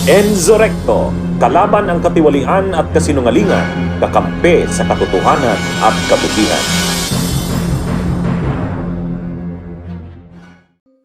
Enzo Recto, kalaban ang katiwalian at kasinungalingan, kakampi sa katotohanan at kabutihan.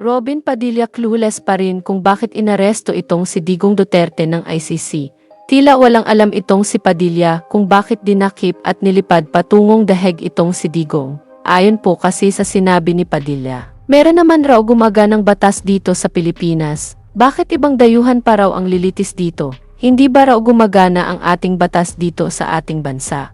Robin Padilla clueless pa rin kung bakit inaresto itong si Digong Duterte ng ICC. Tila walang alam itong si Padilla kung bakit dinakip at nilipad patungong daheg itong si Digong. Ayon po kasi sa sinabi ni Padilla, meron naman raw gumaganang batas dito sa Pilipinas. Bakit ibang dayuhan pa raw ang lilitis dito? Hindi ba raw gumagana ang ating batas dito sa ating bansa?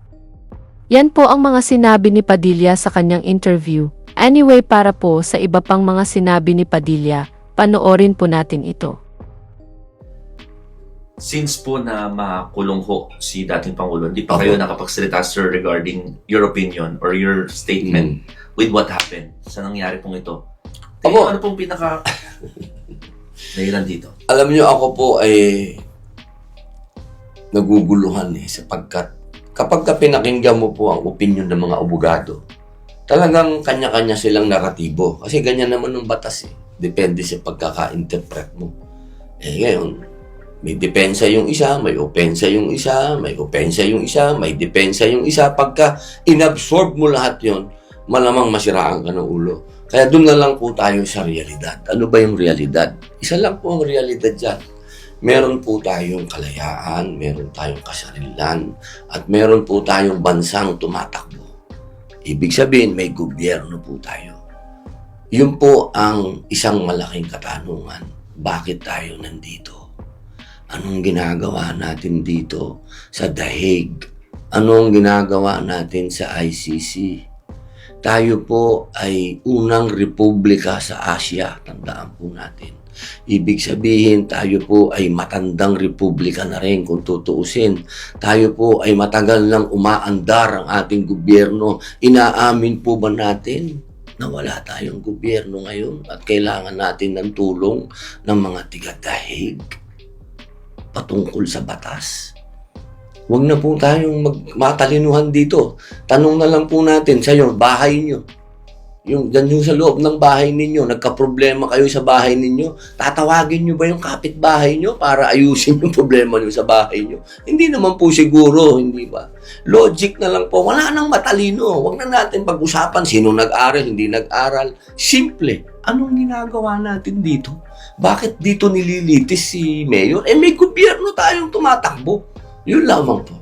Yan po ang mga sinabi ni Padilla sa kanyang interview. Anyway, para po sa iba pang mga sinabi ni Padilla, panoorin po natin ito. Since po na makulong ho si dating Pangulo, hindi pa kayo nakapagsalita, sir, regarding your opinion or your statement with what happened sa nangyari pong ito. Ano pong pinaka dahilan dito? Alam niyo, ako po ay naguguluhan sapagkat kapag pinakinggan mo po ang opinion ng mga abogado, talagang kanya-kanya silang naratibo. Kasi ganyan naman ng batas Depende sa pagkaka-interpret mo. Ngayon, may depensa yung isa, may opensa yung isa, may opensa yung isa, may depensa yung isa. Pagka inabsorb mo lahat yon, malamang masiraan ka ng ulo. Kaya doon na lang po tayo sa realidad. Ano ba yung realidad? Isa lang po ang realidad dyan. Meron po tayong kalayaan, meron tayong kasarilan, at meron po tayong bansang tumatakbo. Ibig sabihin, may gobyerno po tayo. Yun po ang isang malaking katanungan. Bakit tayo nandito? Anong ginagawa natin dito sa dahig? Anong ginagawa natin sa ICC? Tayo po ay unang republika sa Asia, tandaan po natin. Ibig sabihin, tayo po ay matandang republika na rin kung tutuusin. Tayo po ay matagal nang umaandar ang ating gobyerno. Inaamin po ba natin na wala tayong gobyerno ngayon at kailangan natin ng tulong ng mga tiga-dahig patungkol sa batas? Huwag na po tayong matalinuhan dito. Tanong na lang po natin sa iyo, bahay nyo. Yung sa loob ng bahay ninyo, nagka-problema kayo sa bahay ninyo, tatawagin nyo ba yung kapitbahay nyo para ayusin yung problema nyo sa bahay nyo? Hindi naman po siguro, hindi ba? Logic na lang po. Wala nang matalino. Huwag na natin pag-usapan sino nag-aral, hindi nag-aral. Simple. Anong ginagawa natin dito? Bakit dito nililitis si Mayor? May gobyerno tayong tumatakbo. Yun lamang po.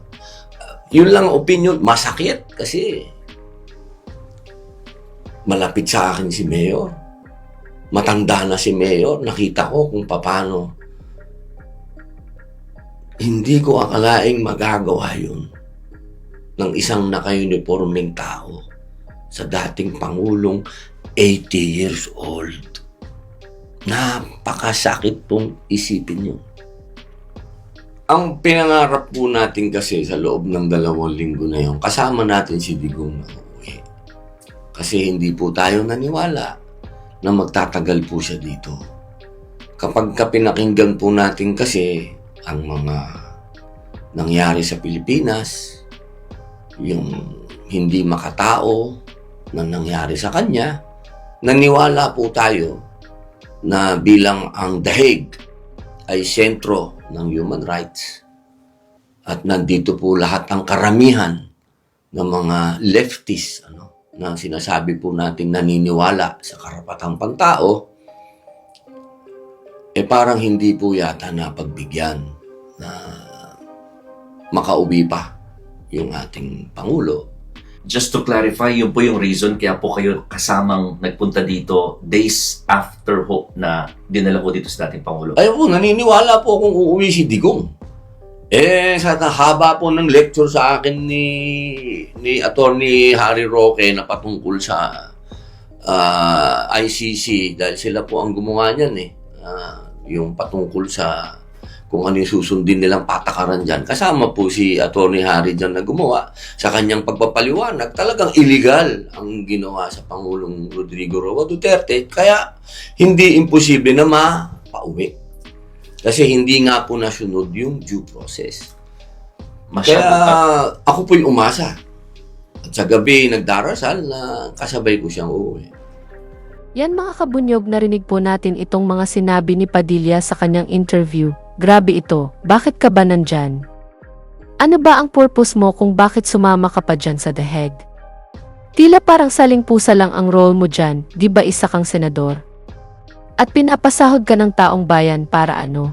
Yun lang opinion. Masakit kasi malapit sa akin si Mayor. Matanda na si Mayor. Nakita ko kung paano. Hindi ko akalaing magagawa yun ng isang naka-uniforming tao sa dating Pangulong 80 years old. Napakasakit pong isipin yun. Ang pinangarap po natin kasi sa loob ng 2 linggo na yun, kasama natin si Digong na uuwi. Kasi hindi po tayo naniwala na magtatagal po siya dito. Kapag pinakinggan po natin kasi ang mga nangyari sa Pilipinas, yung hindi makatao na nangyari sa kanya, naniwala po tayo na bilang ang dahig ay sentro ng human rights at nandito po lahat ng karamihan ng mga leftists na sinasabi po natin naniniwala sa karapatang pantao, parang hindi po yata napagbigyan na makauwi pa yung ating Pangulo. Just to clarify, yun po yung reason kaya po kayo kasamang nagpunta dito days after ho na dinala ko dito sa dating Pangulo. Ayun po, naniniwala po kung uuwi si Digong. Sa haba po ng lecture sa akin ni Attorney Harry Roque na patungkol sa ICC dahil sila po ang gumawa niyan yung patungkol sa kung ano yung susundin nilang patakaran dyan. Kasama po si Attorney Harry dyan na gumawa sa kanyang pagpapaliwanag. Talagang illegal ang ginawa sa Pangulong Rodrigo Roa Duterte. Kaya hindi imposible na mapauwi. Kasi hindi nga po nasunod yung due process. Kaya ako po'y umasa. At sa gabi nagdarasal na kasabay ko siyang uuwi. Yan mga kabunyog, narinig po natin itong mga sinabi ni Padilla sa kanyang interview. Grabe ito, bakit ka ba nandyan? Ano ba ang purpose mo kung bakit sumama ka pa dyan sa The Hague? Tila parang saling pusa lang ang role mo dyan, di ba isa kang senador? At pinapasahod ka ng taong bayan para ano?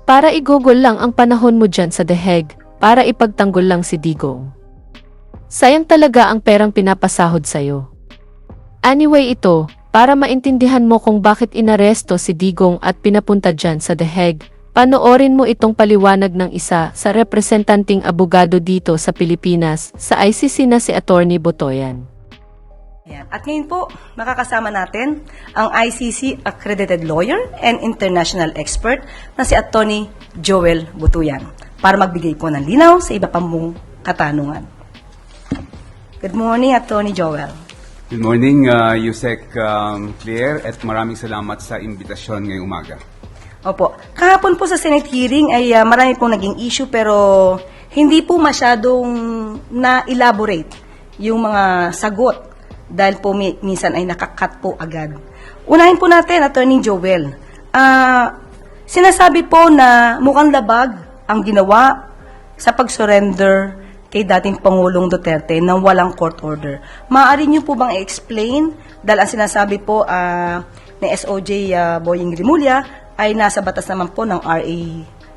Para igugol lang ang panahon mo dyan sa The Hague, para ipagtanggol lang si Digong. Sayang talaga ang perang pinapasahod sa'yo. Anyway ito, para maintindihan mo kung bakit inaresto si Digong at pinapunta dyan sa The Hague, panoorin mo itong paliwanag ng isa sa representanting abogado dito sa Pilipinas sa ICC na si Attorney Botoyan. Ayan. At ngayon po, makakasama natin ang ICC Accredited Lawyer and International Expert na si Attorney Joel Butuyan para magbigay po ng linaw sa iba pang mong katanungan. Good morning, Attorney Joel. Good morning, Yusek Claire, at maraming salamat sa imbitasyon ngayong umaga. Opo. Kahapon po sa Senate hearing ay marami pong naging issue pero hindi po masyadong na-elaborate yung mga sagot dahil po minsan ay nakakat po agad. Unahin po natin, Attorney Joel. Sinasabi po na mukhang labag ang ginawa sa pag-surrender kay dating Pangulong Duterte nang walang court order. Maaari niyo po bang i-explain dahil ang sinasabi po ni SOJ Boying Rimulya ay nasa batas naman po ng RA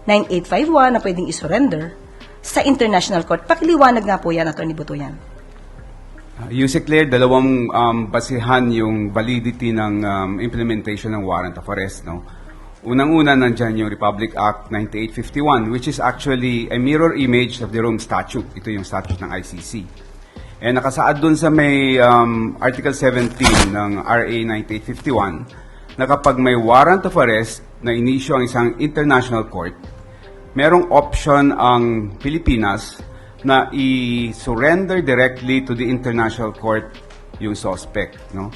9851 na pwedeng i-surrender sa International Court. Pakiliwanag nga po yan, Attorney Butuyan. Yusek Claire, dalawang basihan yung validity ng implementation ng warrant of arrest. No? Unang-una, nandyan yung Republic Act 9851, which is actually a mirror image of the Rome Statute. Ito yung statute ng ICC. And nakasaad dun sa may Article 17 ng RA 9851 na kapag may warrant of arrest na inisyo ang isang international court, merong option ang Pilipinas na i-surrender directly to the international court yung suspect. No?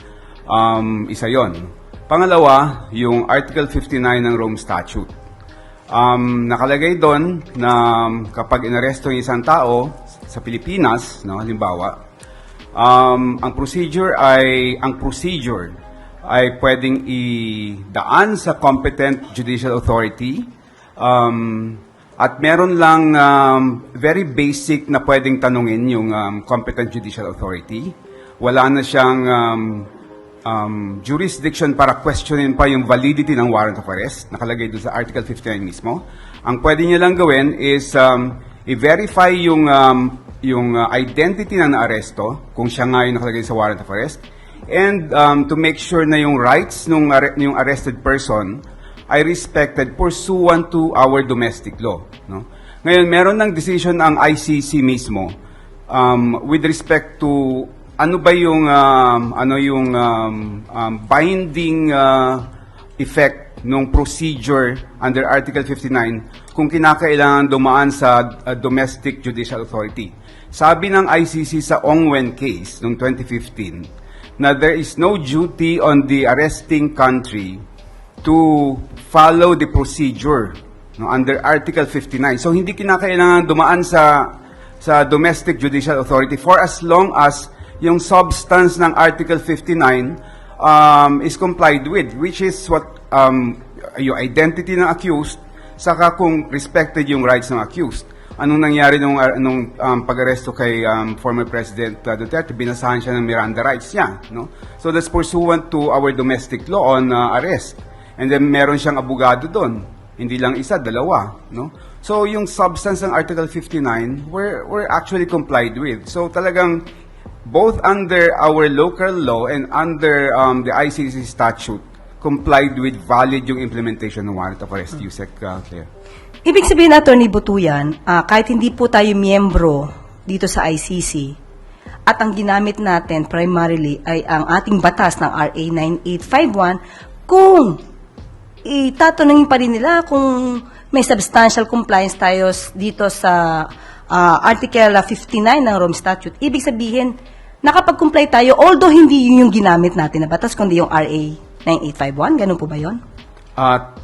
Isa yon. Pangalawa, yung Article 59 ng Rome Statute. Nakalagay doon na kapag inaresto yung isang tao sa Pilipinas, no, halimbawa, ang procedure ay pwedeng idaan sa competent judicial authority at meron lang very basic na pwedeng tanungin yung competent judicial authority. Wala na siyang jurisdiction para questionin pa yung validity ng warrant of arrest. Nakalagay doon sa Article 59 mismo. Ang pwede niya lang gawin is i-verify yung identity ng naaresto, kung siya nga yung nakalagay sa warrant of arrest, and to make sure na yung rights ng yung arrested person ay respected pursuant to our domestic law. No? Ngayon, meron ng decision ang ICC mismo with respect to ano ba yung binding effect ng procedure under Article 59 kung kinakailangan dumaan sa domestic judicial authority. Sabi ng ICC sa Ongwen case noong 2015 na there is no duty on the arresting country to follow the procedure under Article 59. So hindi kinakailangan dumaan sa domestic judicial authority for as long as yung substance ng Article 59 is complied with, which is what yung identity ng accused, saka kung respected yung rights ng accused. Anong nangyari nung pag-aresto kay former President Duterte? Binasahan siya ng Miranda rights niya. No? So that's pursuant to our domestic law on arrest. And then meron siyang abogado doon. Hindi lang isa, dalawa. No? So yung substance ng Article 59 were actually complied with. So talagang both under our local law and under the ICC statute, complied with valid yung implementation ng warrant of arrest, Yusek Claire. Ibig sabihin, Attorney Butuyan, kahit hindi po tayo miyembro dito sa ICC, at ang ginamit natin primarily ay ang ating batas ng RA 9851, kung itatanungin pa rin nila kung may substantial compliance tayo dito sa Article 59 ng Rome Statute, ibig sabihin, nakapag-comply tayo, although hindi yun yung ginamit natin na batas, kundi yung RA 9851. Ganun po ba yun?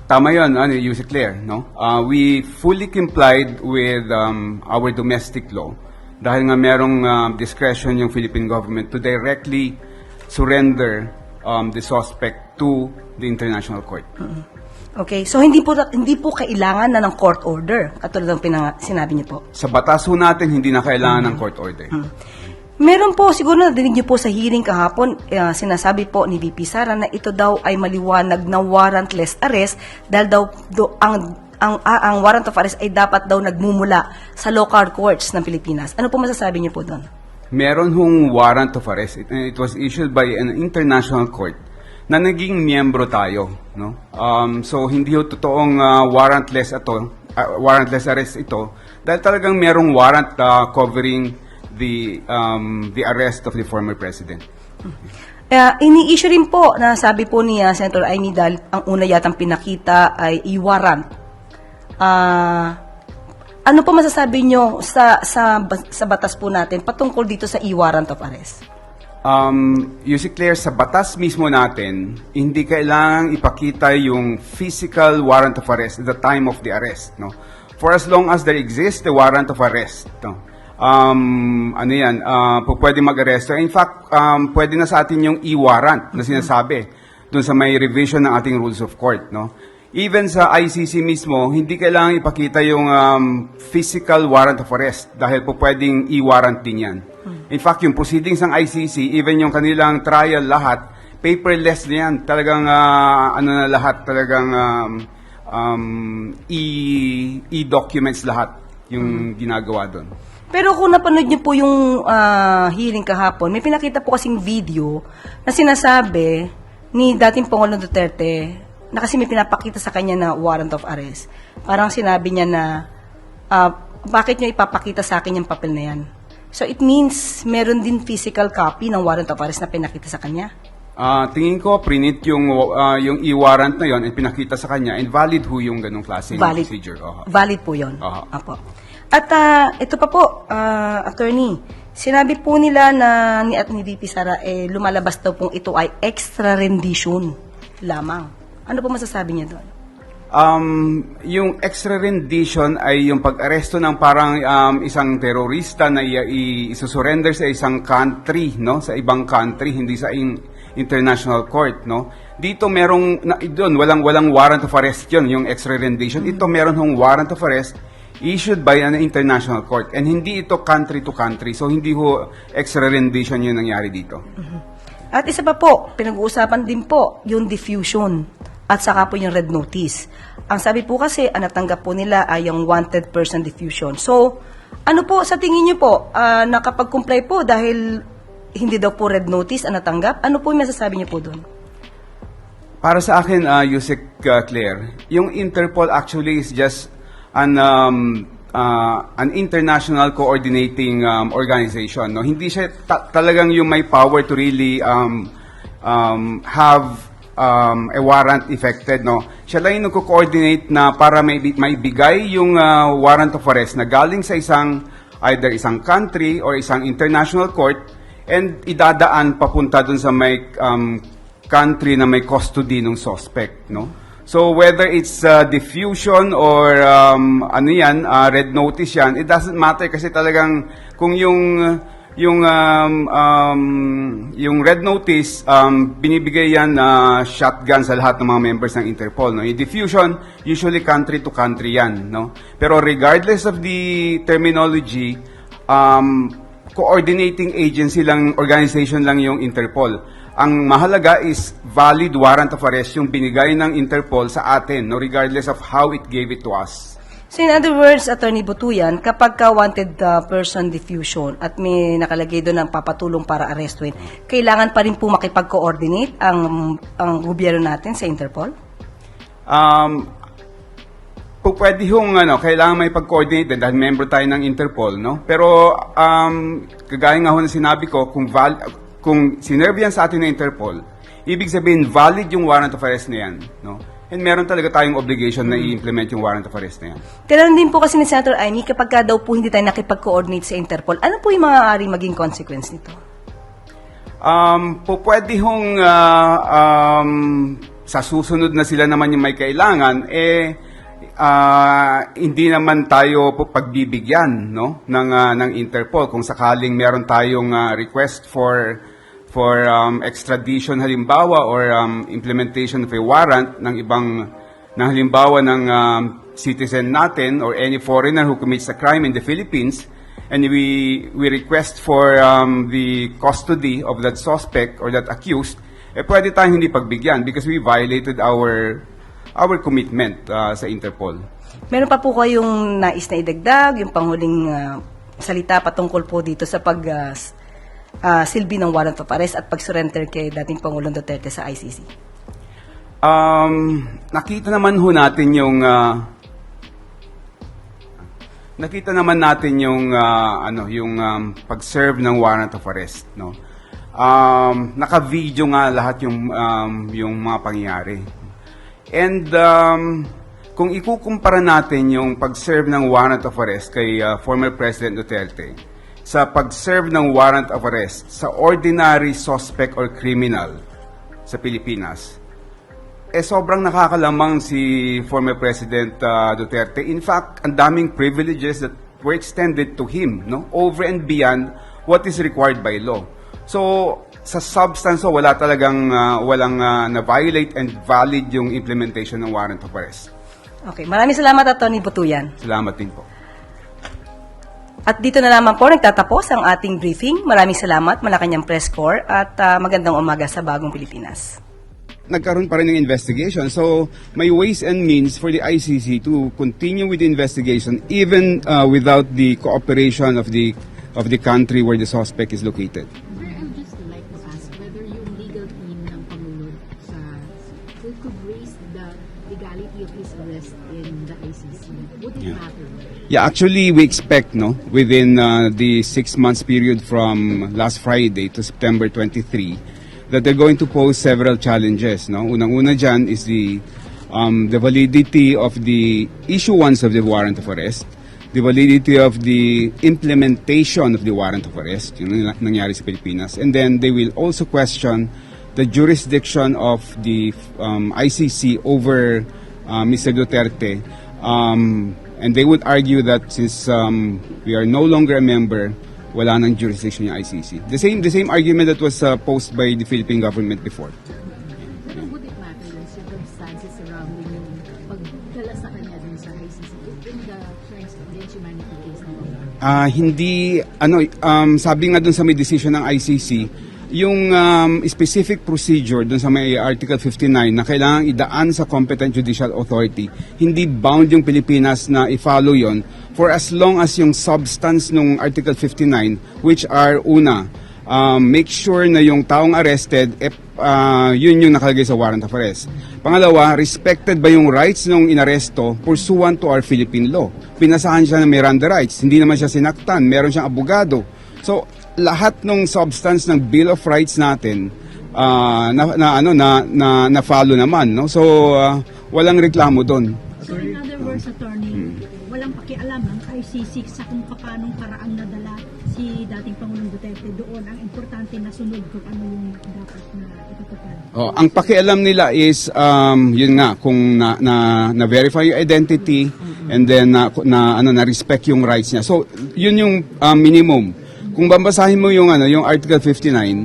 Tama yun, Yusek Claire. No? We fully complied with our domestic law dahil nga merong discretion yung Philippine government to directly surrender the suspect to the international court. Okay, so hindi po kailangan na ng court order, katulad ng sinabi niyo po. Sa batas ho natin, hindi na kailangan ng court order. Meron po, siguro nadinig niyo po sa hearing kahapon, sinasabi po ni VP Sara na ito daw ay maliwanag na warrantless arrest dahil daw ang warrant of arrest ay dapat daw nagmumula sa local courts ng Pilipinas. Ano po masasabi niyo po doon? Meron hong warrant of arrest. It was issued by an international court na naging miyembro tayo, no? So hindi ho totoong warrantless arrest ito dahil talagang merong warrant covering the arrest of the former president. Ini-issue rin po na sabi po ni Senator Amy dahil ang una yatang pinakita ay i-warrant. Ano po masasabi nyo sa batas po natin patungkol dito sa i-warrant of arrest? You see, Claire, sa batas mismo natin, hindi kailangang ipakita yung physical warrant of arrest at the time of the arrest, no? For as long as there exists the warrant of arrest, no? Pwede mag-aresto. In fact, pwede na sa atin yung e-warrant na sinasabi dun sa may revision ng ating rules of court, no? Even sa ICC mismo, hindi kailangan ipakita yung physical warrant of arrest dahil po pwedeng e-warrant din yan. In fact, yung proceedings ng ICC, even yung kanilang trial lahat, paperless na yan. Talagang, talagang e-documents lahat yung ginagawa doon. Pero kung napanood niyo po yung hearing kahapon, may pinakita po kasing video na sinasabi ni dating Pangulong Duterte na kasi may pinapakita sa kanya na warrant of arrest. Parang sinabi niya na, bakit niyo ipapakita sa akin yung papel na yan? So it means meron din physical copy ng warrant of arrest na pinakita sa kanya? Tingin ko, prinit yung e-warrant na yon at pinakita sa kanya, and valid ho yung ganong klaseng procedure. Valid po yun. Aha. Apo. At ito pa po, attorney, sinabi po nila na ni VP Sara, lumalabas daw pong ito ay extra rendition lamang. Ano po masasabi niya doon? Yung extra rendition ay yung pag-aresto ng parang isang terorista na isusurrender sa isang country, no? Sa ibang country, hindi sa international court, no? Dito doon walang warrant of arrest yun, yung extra rendition. Ito meron hong warrant of arrest issued by an international court, and hindi ito country to country, so hindi ho extra rendition yung nangyari dito. At isa pa po, pinag-uusapan din po yung diffusion at saka po yung red notice. Ang sabi po kasi, ang natanggap po nila ay yung wanted person diffusion. So, ano po sa tingin niyo po, nakapag-comply po dahil hindi daw po red notice ang natanggap? Ano po yung masasabi niyo po doon? Para sa akin, Yusek Claire, yung Interpol actually is just an international coordinating organization, no? Hindi siya talagang yung may power to really have a warrant effected, no? Siya lang yung nagko-coordinate na para may bigay yung warrant of arrest na galing sa either isang country or isang international court, and idadaan papunta dun sa may country na may custody ng suspect, no? So whether it's diffusion or red notice yan, it doesn't matter kasi talagang kung yung red notice binibigay yan shotgun sa lahat ng mga members ng Interpol, no? Yung diffusion usually country to country yan, no? Pero regardless of the terminology, coordinating agency lang, organization lang yung Interpol. Ang mahalaga is valid warrant of arrest yung binigay ng Interpol sa atin, no, regardless of how it gave it to us. So in other words, Attorney Butuyan, kapag ka wanted person diffusion at may nakalagay doon ng papatulong para arestuin, kailangan pa rin po makipag-coordinate ang gobyerno natin sa Interpol? Pwede hong kailangan may pag-coordinate din dahil member tayo ng Interpol, no? Pero kagaya nga ho na sinabi ko, kung sinerve yan sa atin ng Interpol, ibig sabihin valid yung warrant of arrest na yan, no? And meron talaga tayong obligation na i-implement yung warrant of arrest na yan. Tinanong din po kasi ni Senator Amy, kapag ka daw po hindi tayo nakipag-coordinate sa Interpol, ano po yung maaaring maging consequence nito? Pwede hong sa susunod na sila naman yung may kailangan, hindi naman tayo pagbibigyan, no, ng Interpol kung sakaling meron tayong request for extradition halimbawa or implementation of a warrant ng na halimbawa ng citizen natin or any foreigner who commits a crime in the Philippines, and we request for the custody of that suspect or that accused, pwede tayong hindi pagbigyan because we violated our commitment sa Interpol. Meron pa po kayong nais na idagdag, yung panghuling salita patungkol po dito sa silbi ng warrant of arrest at pag-surrender kay dating Pangulong Duterte sa ICC? Nakita naman natin yung pag-serve ng warrant of arrest, no. Naka-video nga lahat yung mga pangyayari. And kung ikukumpara natin yung pag-serve ng warrant of arrest kay former President Duterte sa pag-serve ng warrant of arrest sa ordinary suspect or criminal sa Pilipinas, sobrang nakakalamang si former President Duterte. In fact, ang daming privileges that were extended to him, no, over and beyond what is required by law. So, sa substance, wala talagang na-violate and valid yung implementation ng warrant of arrest. Okay, maraming salamat, Atty. Butuyan. Salamat din po. At dito na naman po nagtatapos ang ating briefing. Maraming salamat, Malacanang Press Corps, at magandang umaga sa Bagong Pilipinas. Nagkaroon pa rin ng investigation. So, may ways and means for the ICC to continue with the investigation even without the cooperation of the country where the suspect is located. Sir, I would just like to ask whether yung legal team ng Pangulo could raise the legality of his arrest in the ICC. Would it matter? Yeah, actually, we expect, within the 6 months period from last Friday to September 23, that they're going to pose several challenges, no? Unang-una dyan is the validity of the issuance of the warrant of arrest, the validity of the implementation of the warrant of arrest, yung nangyari sa Pilipinas, and then they will also question the jurisdiction of the ICC over Mr. Duterte, and they would argue that since we are no longer a member, wala nang jurisdiction yung ICC. The same argument that was posed by the Philippine government before. Pero would it matter yung circumstances surrounding yung pagdala sa kanya dun sa ICC in the crimes against humanity case na Hindi, sabi nga dun sa may decision ng ICC, yung specific procedure dun sa may Article 59 na kailangan idaan sa competent judicial authority, hindi bound yung Pilipinas na i-follow yon for as long as yung substance ng Article 59, which are una, make sure na yung taong arrested, yun yung nakalagay sa warrant of arrest. Pangalawa, respected ba yung rights ng inaresto pursuant to our Philippine law? Pinasahan siya ng Miranda rights, hindi naman siya sinaktan, meron siyang abogado. So, lahat ng substance ng Bill of Rights natin na follow naman, no? So walang reklamo doon. So in other words, attorney, walang pakialam ang ICC sa kung paanong paraan nadala si dating Pangulong Duterte doon. Ang importante na sunod kung ano yung dapat na itatupad. Ang pakialam nila is yun nga kung na verify yung identity and then na respect yung rights niya. So yun yung minimum. Kung babasahin mo yung Article 59,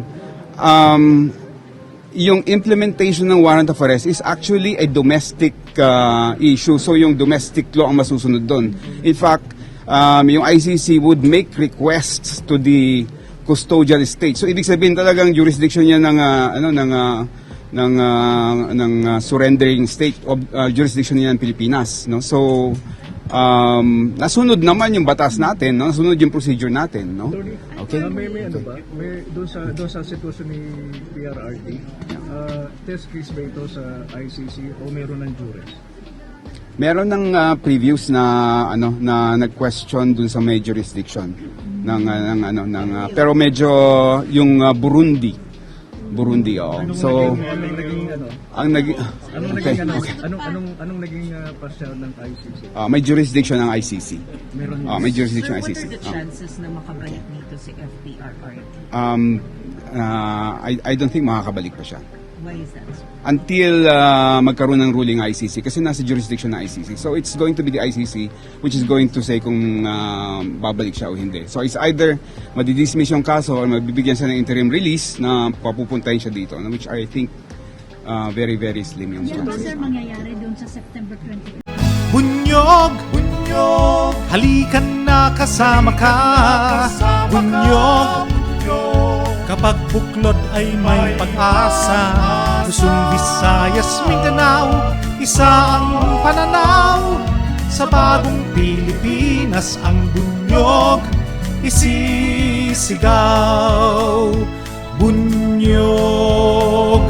yung implementation ng warrant of arrest is actually a domestic issue. So yung domestic law ang masusunod doon. In fact, yung ICC would make requests to the custodial state. So ibig sabihin talagang jurisdiction niya ng surrendering state of jurisdiction niya ng Pilipinas, no? So nasunod naman yung batas natin, no? Nasunod yung procedure natin, no? Okay. May ano ba? May doon sa sitwasyon ni PRRD, test case ba ito sa ICC o meron ng juris? Meron ng previous na nag-question dun sa may jurisdiction pero medyo yung Burundi, so Anong naging pasyal ng ICC? may jurisdiction ng ICC. May jurisdiction ng ICC. What are the chances na makabalik dito si FPRRD? I don't think makakabalik pa siya. Why is that? Until magkaroon ng ruling ICC kasi nasa jurisdiction ng ICC. So it's going to be the ICC which is going to say kung babalik siya o hindi. So it's either madidismiss yung kaso or mabibigyan siya ng interim release na papupuntahin siya dito, which I think very, very slim yung Yan ba chances. sir mangyayari doon sa September 20? Bunyog, bunyog, halikan na kasama ka. Bunyog, kapag buklod ay may pag-asa. Luzon, Visayas, Mindanao, isa ang pananaw. Sa bagong Pilipinas ang bunyog isisigaw. Bunyog,